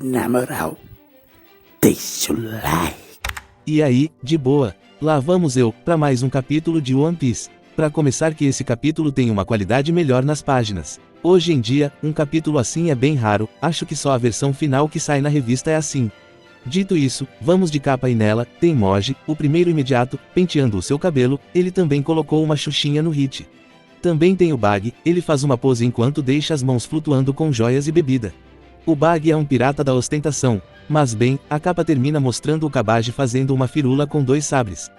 Na moral, deixa o like. E aí, de boa, lá vamos eu, para mais um capítulo de One Piece. Para começar que esse capítulo tem uma qualidade melhor nas páginas. Hoje em dia, um capítulo assim é bem raro, acho que só a versão final que sai na revista é assim. Dito isso, vamos de capa e nela, tem Moji, o primeiro imediato, penteando o seu cabelo, ele também colocou uma xuxinha no hit. Também tem o Bag, ele faz uma pose enquanto deixa as mãos flutuando com joias e bebida. O Bag é um pirata da ostentação, mas bem, a capa termina mostrando o Kabage fazendo uma firula com 2 sabres.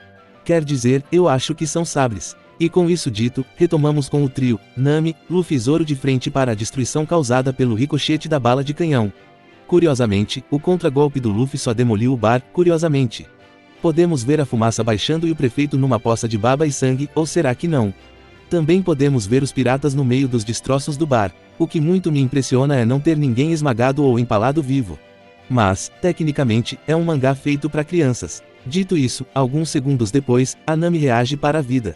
Quer dizer, eu acho que são sabres. E com isso dito, retomamos com o trio, Nami, Luffy e Zoro de frente para a destruição causada pelo ricochete da bala de canhão. Curiosamente, o contragolpe do Luffy só demoliu o bar, curiosamente. Podemos ver a fumaça baixando e o prefeito numa poça de baba e sangue, ou será que não? Também podemos ver os piratas no meio dos destroços do bar. O que muito me impressiona é não ter ninguém esmagado ou empalado vivo. Mas, tecnicamente, é um mangá feito para crianças. Dito isso, alguns segundos depois, a Nami reage para a vida.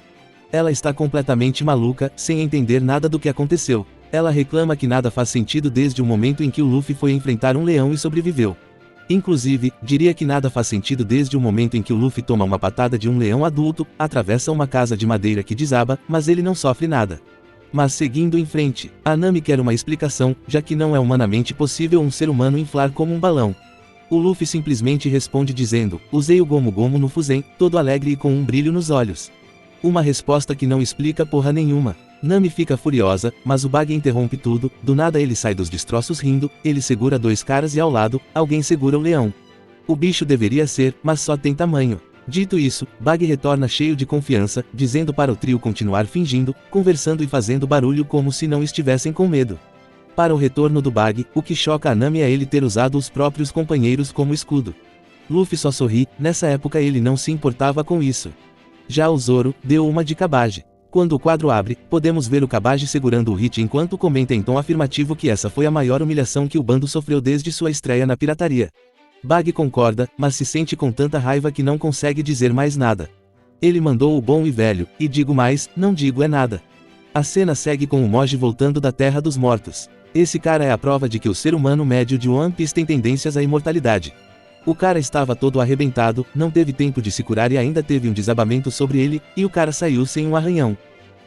Ela está completamente maluca, sem entender nada do que aconteceu. Ela reclama que nada faz sentido desde o momento em que o Luffy foi enfrentar um leão e sobreviveu. Inclusive, diria que nada faz sentido desde o momento em que o Luffy toma uma patada de um leão adulto, atravessa uma casa de madeira que desaba, mas ele não sofre nada. Mas seguindo em frente, a Nami quer uma explicação, já que não é humanamente possível um ser humano inflar como um balão. O Luffy simplesmente responde dizendo, usei o Gomu Gomu no Fuzen, todo alegre e com um brilho nos olhos. Uma resposta que não explica porra nenhuma. Nami fica furiosa, mas o Bag interrompe tudo, do nada ele sai dos destroços rindo, ele segura 2 caras e ao lado, alguém segura o leão. O bicho deveria ser, mas só tem tamanho. Dito isso, Bag retorna cheio de confiança, dizendo para o trio continuar fingindo, conversando e fazendo barulho como se não estivessem com medo. Para o retorno do Bag, o que choca a Nami é ele ter usado os próprios companheiros como escudo. Luffy só sorri, nessa época ele não se importava com isso. Já o Zoro, deu uma de Kabage. Quando o quadro abre, podemos ver o Kabage segurando o hit enquanto comenta em tom afirmativo que essa foi a maior humilhação que o bando sofreu desde sua estreia na pirataria. Bag concorda, mas se sente com tanta raiva que não consegue dizer mais nada. Ele mandou o bom e velho, e digo mais, não digo é nada. A cena segue com o Moji voltando da Terra dos Mortos. Esse cara é a prova de que o ser humano médio de One Piece tem tendências à imortalidade. O cara estava todo arrebentado, não teve tempo de se curar e ainda teve um desabamento sobre ele, e o cara saiu sem um arranhão.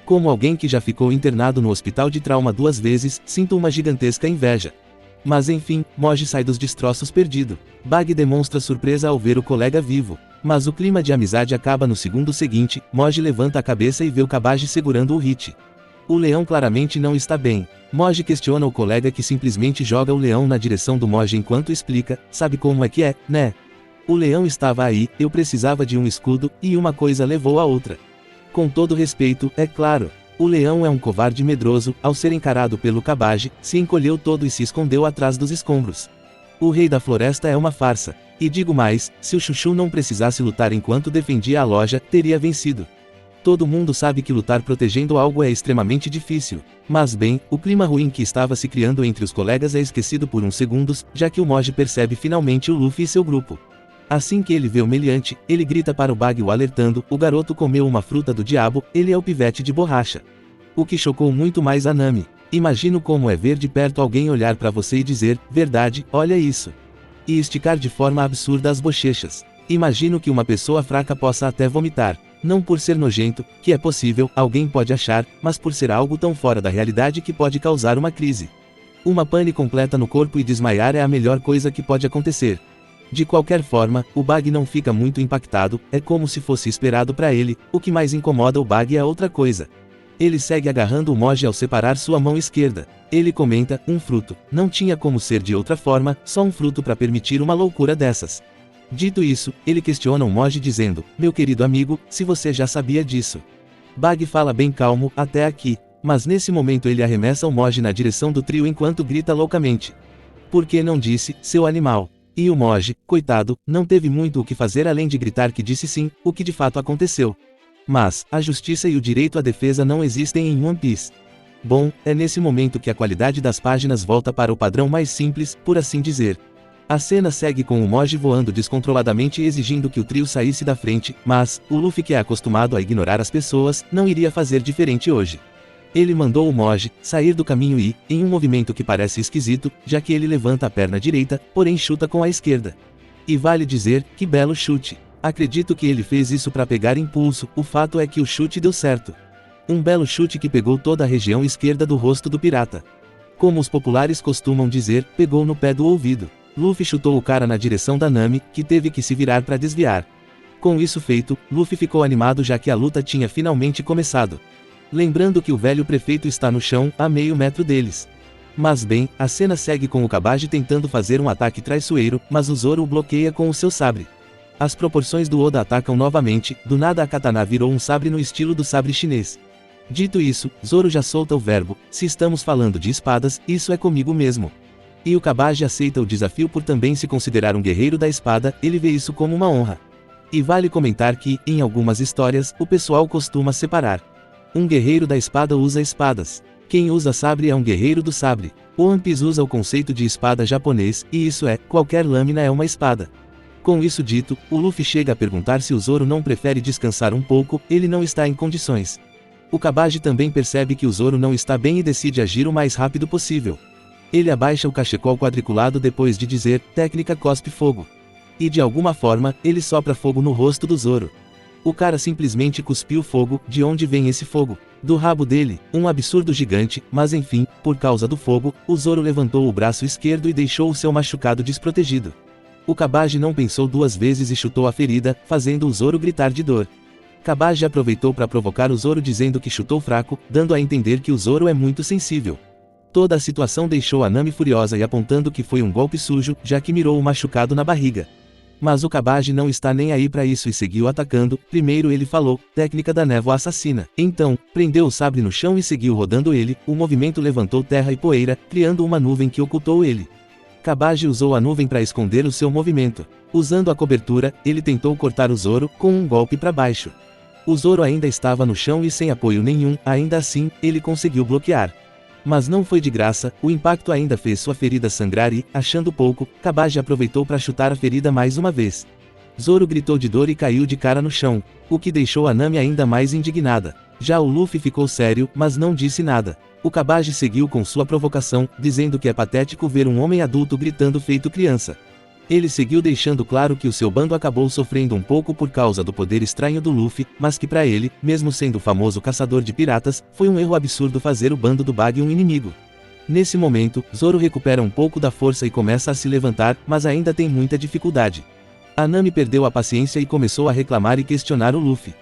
Como alguém que já ficou internado no hospital de trauma 2 vezes, sinto uma gigantesca inveja. Mas enfim, Moji sai dos destroços perdido. Bag demonstra surpresa ao ver o colega vivo. Mas o clima de amizade acaba no segundo seguinte, Moji levanta a cabeça e vê o Kabage segurando o hit. O leão claramente não está bem. Moji questiona o colega que simplesmente joga o leão na direção do Moji enquanto explica, sabe como é que é, né? O leão estava aí, eu precisava de um escudo, e uma coisa levou a outra. Com todo respeito, é claro. O leão é um covarde medroso, ao ser encarado pelo Kabage, se encolheu todo e se escondeu atrás dos escombros. O rei da floresta é uma farsa. E digo mais, se o Chuchu não precisasse lutar enquanto defendia a loja, teria vencido. Todo mundo sabe que lutar protegendo algo é extremamente difícil. Mas bem, o clima ruim que estava se criando entre os colegas é esquecido por uns segundos, já que o Moji percebe finalmente o Luffy e seu grupo. Assim que ele vê o meliante, ele grita para o Bag o alertando, o garoto comeu uma fruta do diabo, ele é o pivete de borracha. O que chocou muito mais a Nami. Imagino como é ver de perto alguém olhar para você e dizer, verdade, olha isso. E esticar de forma absurda as bochechas. Imagino que uma pessoa fraca possa até vomitar. Não por ser nojento, que é possível, alguém pode achar, mas por ser algo tão fora da realidade que pode causar uma crise. Uma pane completa no corpo e desmaiar é a melhor coisa que pode acontecer. De qualquer forma, o Bag não fica muito impactado, é como se fosse esperado para ele, o que mais incomoda o Bag é outra coisa. Ele segue agarrando o Moji ao separar sua mão esquerda. Ele comenta, um fruto, não tinha como ser de outra forma, só um fruto para permitir uma loucura dessas. Dito isso, ele questiona o Moji dizendo, meu querido amigo, se você já sabia disso. Bag fala bem calmo, até aqui, mas nesse momento ele arremessa o Moji na direção do trio enquanto grita loucamente. Por que não disse, seu animal? E o Moji, coitado, não teve muito o que fazer além de gritar que disse sim, o que de fato aconteceu. Mas, a justiça e o direito à defesa não existem em One Piece. Bom, é nesse momento que a qualidade das páginas volta para o padrão mais simples, por assim dizer. A cena segue com o Moji voando descontroladamente e exigindo que o trio saísse da frente, mas, o Luffy que é acostumado a ignorar as pessoas, não iria fazer diferente hoje. Ele mandou o Moji sair do caminho e, em um movimento que parece esquisito, já que ele levanta a perna direita, porém chuta com a esquerda. E vale dizer, que belo chute. Acredito que ele fez isso para pegar impulso, o fato é que o chute deu certo. Um belo chute que pegou toda a região esquerda do rosto do pirata. Como os populares costumam dizer, pegou no pé do ouvido. Luffy chutou o cara na direção da Nami, que teve que se virar para desviar. Com isso feito, Luffy ficou animado já que a luta tinha finalmente começado. Lembrando que o velho prefeito está no chão, a meio metro deles. Mas bem, a cena segue com o Kabaji tentando fazer um ataque traiçoeiro, mas o Zoro o bloqueia com o seu sabre. As proporções do Oda atacam novamente, do nada a katana virou um sabre no estilo do sabre chinês. Dito isso, Zoro já solta o verbo, se estamos falando de espadas, isso é comigo mesmo. E o Kabaji aceita o desafio por também se considerar um guerreiro da espada, ele vê isso como uma honra. E vale comentar que, em algumas histórias, o pessoal costuma separar. Um guerreiro da espada usa espadas. Quem usa sabre é um guerreiro do sabre. O One Piece usa o conceito de espada japonês, e isso é, qualquer lâmina é uma espada. Com isso dito, o Luffy chega a perguntar se o Zoro não prefere descansar um pouco, ele não está em condições. O Kabaji também percebe que o Zoro não está bem e decide agir o mais rápido possível. Ele abaixa o cachecol quadriculado depois de dizer, técnica cospe fogo. E de alguma forma, ele sopra fogo no rosto do Zoro. O cara simplesmente cuspiu fogo, de onde vem esse fogo? Do rabo dele, um absurdo gigante, mas enfim, por causa do fogo, o Zoro levantou o braço esquerdo e deixou o seu machucado desprotegido. O Kabaji não pensou duas vezes e chutou a ferida, fazendo o Zoro gritar de dor. Kabaji aproveitou para provocar o Zoro dizendo que chutou fraco, dando a entender que o Zoro é muito sensível. Toda a situação deixou a Nami furiosa e apontando que foi um golpe sujo, já que mirou o machucado na barriga. Mas o Kabaji não está nem aí para isso e seguiu atacando. Primeiro ele falou, técnica da névoa assassina. Então, prendeu o sabre no chão e seguiu rodando ele, o movimento levantou terra e poeira, criando uma nuvem que ocultou ele. Kabaji usou a nuvem para esconder o seu movimento. Usando a cobertura, ele tentou cortar o Zoro, com um golpe para baixo. O Zoro ainda estava no chão e sem apoio nenhum, ainda assim, ele conseguiu bloquear. Mas não foi de graça, o impacto ainda fez sua ferida sangrar e, achando pouco, Kabaji aproveitou para chutar a ferida mais uma vez. Zoro gritou de dor e caiu de cara no chão, o que deixou a Nami ainda mais indignada. Já o Luffy ficou sério, mas não disse nada. O Kabaji seguiu com sua provocação, dizendo que é patético ver um homem adulto gritando feito criança. Ele seguiu deixando claro que o seu bando acabou sofrendo um pouco por causa do poder estranho do Luffy, mas que para ele, mesmo sendo o famoso caçador de piratas, foi um erro absurdo fazer o bando do Bug um inimigo. Nesse momento, Zoro recupera um pouco da força e começa a se levantar, mas ainda tem muita dificuldade. A Nami perdeu a paciência e começou a reclamar e questionar o Luffy.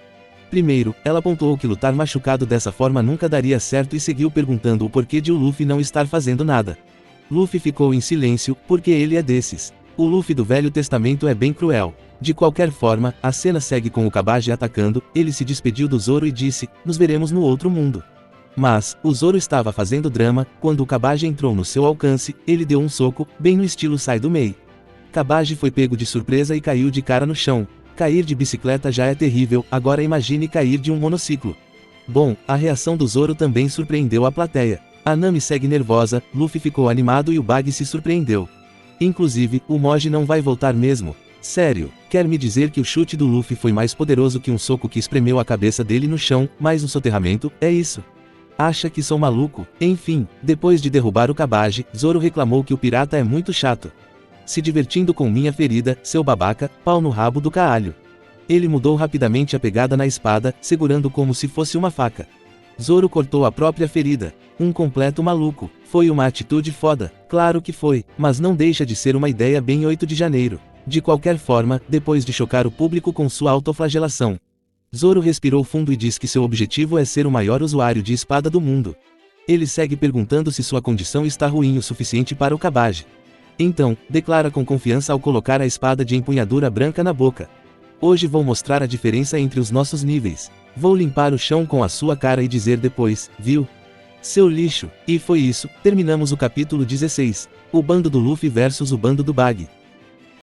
Primeiro, ela pontuou que lutar machucado dessa forma nunca daria certo e seguiu perguntando o porquê de o Luffy não estar fazendo nada. Luffy ficou em silêncio, porque ele é desses. O Luffy do Velho Testamento é bem cruel. De qualquer forma, a cena segue com o Kabaji atacando, ele se despediu do Zoro e disse, nos veremos no outro mundo. Mas, o Zoro estava fazendo drama, quando o Kabaji entrou no seu alcance, ele deu um soco, bem no estilo Sai do Mei. Kabaji foi pego de surpresa e caiu de cara no chão. Cair de bicicleta já é terrível, agora imagine cair de um monociclo. Bom, a reação do Zoro também surpreendeu a plateia. A Nami segue nervosa, Luffy ficou animado e o Bug se surpreendeu. Inclusive, o Moji não vai voltar mesmo. Sério, quer me dizer que o chute do Luffy foi mais poderoso que um soco que espremeu a cabeça dele no chão, mais um soterramento, é isso? Acha que sou maluco? Enfim, depois de derrubar o Kabaji, Zoro reclamou que o pirata é muito chato. Se divertindo com minha ferida, seu babaca, pau no rabo do caralho. Ele mudou rapidamente a pegada na espada, segurando como se fosse uma faca. Zoro cortou a própria ferida. Um completo maluco. Foi uma atitude foda. Claro que foi, mas não deixa de ser uma ideia bem 8 de janeiro. De qualquer forma, depois de chocar o público com sua autoflagelação, Zoro respirou fundo e diz que seu objetivo é ser o maior usuário de espada do mundo. Ele segue perguntando se sua condição está ruim o suficiente para o Kabaji. Então, declara com confiança ao colocar a espada de empunhadura branca na boca. Hoje vou mostrar a diferença entre os nossos níveis. Vou limpar o chão com a sua cara e dizer depois, viu? Seu lixo. E foi isso, terminamos o capítulo 16. O bando do Luffy versus o bando do Bug.